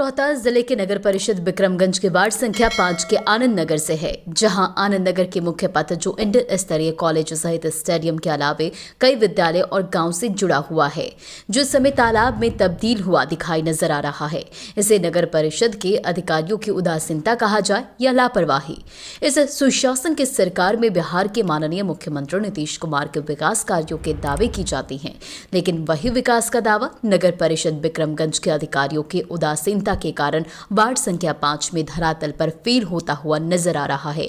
रोहतास जिले के नगर परिषद बिक्रमगंज के वार्ड संख्या 5 के आनंद नगर से है, जहां आनंद नगर के मुख्य पथ जो इंटर स्तरीय कॉलेज सहित स्टेडियम के अलावे कई विद्यालय और गांव से जुड़ा हुआ है, जो इस समय तालाब में तब्दील हुआ दिखाई नजर आ रहा है। इसे नगर परिषद के अधिकारियों की उदासीनता कहा जाए या लापरवाही। इस सुशासन की सरकार में बिहार के माननीय मुख्यमंत्री नीतीश कुमार के विकास कार्यों के दावे की जाती हैं, लेकिन वही विकास का दावा नगर परिषद बिक्रमगंज के अधिकारियों के उदासीनता के कारण वार्ड संख्या 5 में धरातल पर फेल होता हुआ नजर आ रहा है।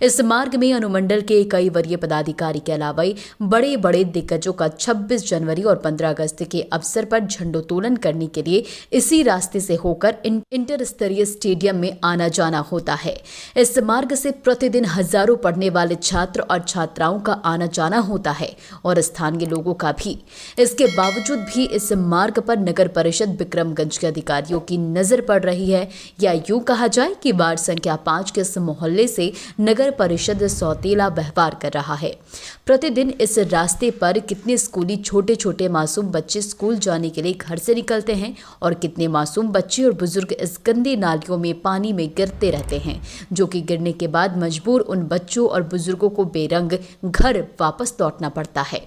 इस मार्ग में अनुमंडल के कई वरीय पदाधिकारी के अलावा बड़े बड़े दिग्गजों का 26 जनवरी और 15 अगस्त के अवसर पर झंडोत्तोलन करने के लिए इसी रास्ते से होकर इंटर स्तरीय स्टेडियम में आना जाना होता है। इस मार्ग से प्रतिदिन हजारों पढ़ने वाले छात्र और छात्राओं का आना जाना होता है और स्थानीय लोगों का भी। इसके बावजूद भी इस मार्ग पर नगर परिषद बिक्रमगंज के अधिकारियों की नजर पड़ रही है, या यूं कहा जाए कि वार्ड संख्या 5 के इस मोहल्ले से नगर परिषद सौतेला व्यवहार कर रहा है। प्रतिदिन इस रास्ते पर कितने स्कूली छोटे छोटे मासूम बच्चे स्कूल जाने के लिए घर से निकलते हैं और कितने मासूम बच्चे और बुजुर्ग इस गंदी नालियों में पानी में गिरते रहते हैं, जो कि गिरने के बाद मजबूर उन बच्चों और बुजुर्गों को बेरंग घर वापस लौटना पड़ता है।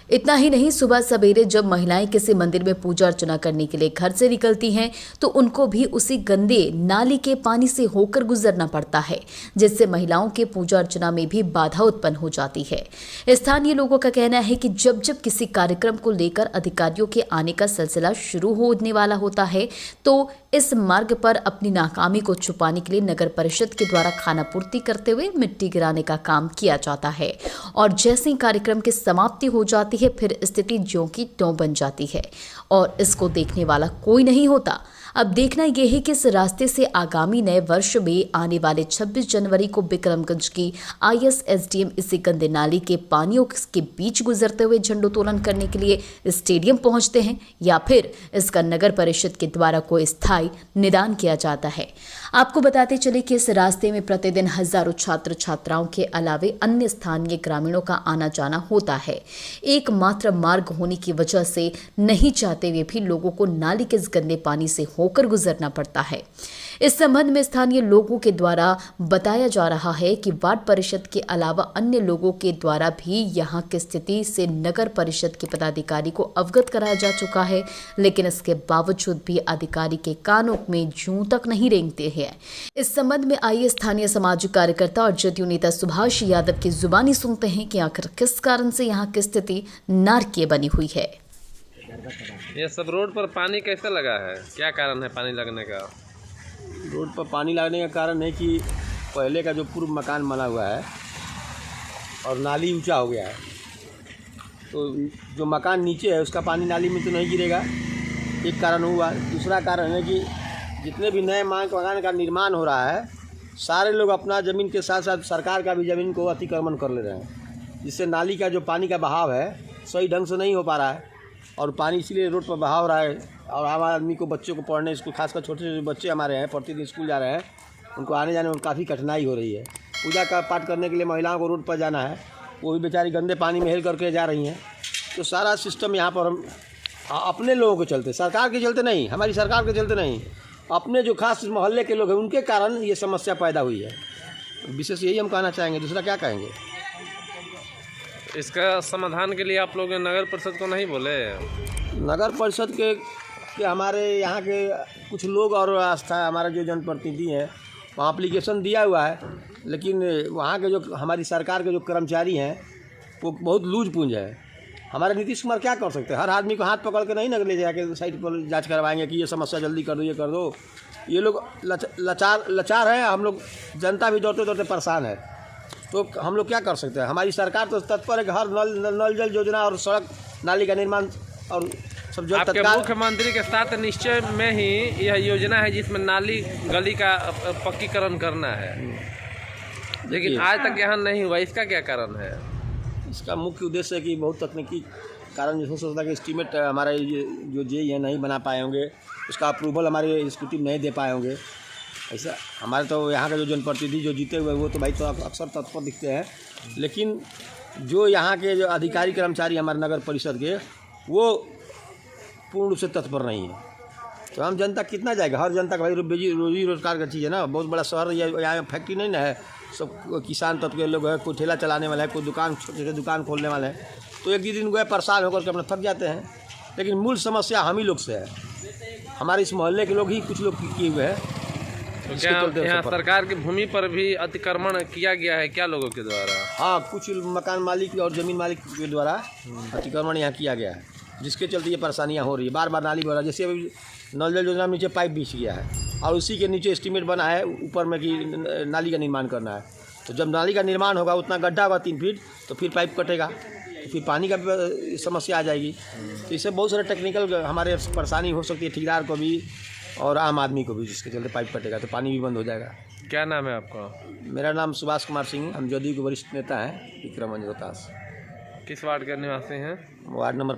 इतना ही नहीं, सुबह सवेरे जब महिलाएं किसी मंदिर में पूजा अर्चना करने के लिए घर से निकलती हैं तो उनको भी उसी गंदे नाली के पानी से होकर गुजरना पड़ता है, जिससे महिलाओं के पूजा अर्चना में भी बाधा उत्पन्न हो जाती है। स्थानीय लोगों का कहना है कि जब जब किसी कार्यक्रम को लेकर अधिकारियों के आने का सिलसिला शुरू होने वाला होता है तो इस मार्ग पर अपनी नाकामी को छुपाने के लिए नगर परिषद के द्वारा खाना पूर्ति करते हुए मिट्टी गिराने का काम किया जाता है, और जैसे ही कार्यक्रम की समाप्ति हो जाती है फिर स्थिति ज्यों की त्यों बन जाती है और इसको देखने वाला कोई नहीं होता। अब देखना यह है कि इस रास्ते से आगामी नए वर्ष में आने वाले 26 जनवरी को बिक्रमगंज की ISSDM इसी गंदे नाली के पानियों के बीच गुजरते हुए झंडोत्तोलन करने के लिए स्टेडियम पहुंचते हैं, या फिर इसका नगर परिषद के द्वारा कोई स्थायी निदान किया जाता है। आपको बताते चले कि इस रास्ते में प्रतिदिन हजारों छात्र छात्राओं के अलावे अन्य स्थानीय ग्रामीणों का आना जाना होता है। एकमात्र मार्ग होने की वजह से नहीं चाहते हुए भी लोगों को नाली के इस गंदे पानी से होकर गुजरना पड़ता है। इस संबंध में स्थानीय लोगों के द्वारा बताया जा रहा है कि वार्ड परिषद के अलावा अन्य लोगों के द्वारा भी यहां की स्थिति से नगर परिषद के पदाधिकारी को अवगत कराया जा चुका है, लेकिन इसके बावजूद भी अधिकारी के कानों में जूं तक नहीं रेंगते हैं। इस संबंध में आइए स्थानीय सामाजिक कार्यकर्ता और जदयू नेता सुभाष यादव की जुबानी सुनते हैं कि आखिर किस कारण से यहाँ की स्थिति नारकीय बनी हुई है। ये सब रोड पर पानी कैसे लगा है, क्या कारण है पानी लगने का? रोड पर पानी लगने का कारण है कि पहले का जो पूर्व मकान बना हुआ है और नाली ऊंचा हो गया है, तो जो मकान नीचे है उसका पानी नाली में तो नहीं गिरेगा, एक कारण हुआ। दूसरा कारण है कि जितने भी नए मकान का निर्माण हो रहा है, सारे लोग अपना ज़मीन के साथ साथ सरकार का भी ज़मीन को अतिक्रमण कर ले रहे हैं, जिससे नाली का जो पानी का बहाव है सही ढंग से नहीं हो पा रहा है और पानी इसीलिए रोड पर बहाव रहा है। और आम आदमी को, बच्चों को पढ़ने स्कूल, खासकर छोटे छोटे बच्चे हमारे हैं प्रतिदिन स्कूल जा रहे हैं, उनको आने जाने में काफ़ी कठिनाई हो रही है। पूजा का पाठ करने के लिए महिलाओं को रोड पर जाना है, वो भी बेचारी गंदे पानी में हेल करके जा रही हैं। तो सारा सिस्टम यहाँ पर हम अपने लोगों के चलते, सरकार के चलते नहीं, हमारी सरकार के चलते नहीं, अपने जो खास मोहल्ले के लोग हैं उनके कारण ये समस्या पैदा हुई है। विशेष यही हम कहना चाहेंगे, दूसरा क्या कहेंगे। इसका समाधान के लिए आप लोग नगर परिषद को नहीं बोले? नगर परिषद के हमारे यहाँ के कुछ लोग और आस्था हमारे जो जनप्रतिनिधि हैं वहाँ एप्लीकेशन दिया हुआ है, लेकिन वहाँ के जो हमारी सरकार के जो कर्मचारी हैं वो बहुत लूज पूंज है। हमारे नीतीश कुमार क्या कर सकते हैं, हर आदमी को हाथ पकड़ के नहीं न ले जाके साइड पर जांच करवाएंगे कि ये समस्या जल्दी कर दो, ये कर दो। ये लोग लाचार हैं, हम लोग जनता भी दौड़ते दौड़ते परेशान है, तो हम लोग क्या कर सकते हैं। हमारी सरकार तो तत्पर है कि हर नल जल योजना और सड़क नाली का निर्माण और सब जो आपके मुख्यमंत्री के साथ निश्चय में ही यह योजना है जिसमें नाली गली का पक्कीकरण करना है, लेकिन आज तक यहाँ नहीं हुआ। इसका क्या कारण है? इसका मुख्य उद्देश्य है कि बहुत तकनीकी कारण हो सकता है कि एस्टीमेट हमारे जो जे है नहीं बना पाए होंगे, उसका अप्रूवल हमारे एग्जीक्यूटिव नहीं दे पाए होंगे। ऐसा हमारे तो यहाँ के जो जनप्रतिनिधि जो जीते हुए वो तो भाई तो अक्सर तत्पर दिखते हैं, लेकिन जो यहाँ के जो अधिकारी कर्मचारी हमारे नगर परिषद के वो पूर्ण रूप से तत्पर नहीं है। तो आम जनता कितना जाएगा? हर जनता का भाई रोजी रोजगार का चीज़ है ना। बहुत बड़ा शहर यहाँ फैक्ट्री नहीं ना है। सब किसान तत्व के लोग हैं, कोई ठेला चलाने वाला है, कोई दुकान छोटे छोटे दुकान खोलने वाले हैं। तो एक दिन गए परेशान होकर के अपना थक जाते हैं। लेकिन मूल समस्या हम ही लोग से है। हमारे इस मोहल्ले के लोग ही कुछ लोग किए हुए हैं। तो क्या यहाँ सरकार की भूमि पर भी अतिक्रमण किया गया है क्या लोगों के द्वारा? हाँ, कुछ मकान मालिक और ज़मीन मालिक के द्वारा अतिक्रमण यहाँ किया गया है, जिसके चलते ये परेशानियाँ हो रही है। बार बार नाली बना, जैसे अभी नल जल योजना में नीचे पाइप बिछ गया है और उसी के नीचे एस्टीमेट बना है ऊपर में कि नाली का निर्माण करना है। तो जब नाली का निर्माण होगा, उतना गड्ढा होगा 3 फीट, तो फिर पाइप कटेगा, तो फिर पानी का भी समस्या आ जाएगी। तो इससे बहुत सारे टेक्निकल हमारे परेशानी हो सकती है, ठेकेदार को भी और आम आदमी को भी, जिसके चलते पाइप कटेगा तो पानी भी बंद हो जाएगा। क्या नाम है आपका? मेरा नाम सुभाष कुमार सिंह, हम जदयू के वरिष्ठ नेता हैं, विक्रमगंज रोहतास। किस वार्ड के निवासी हैं? Ward number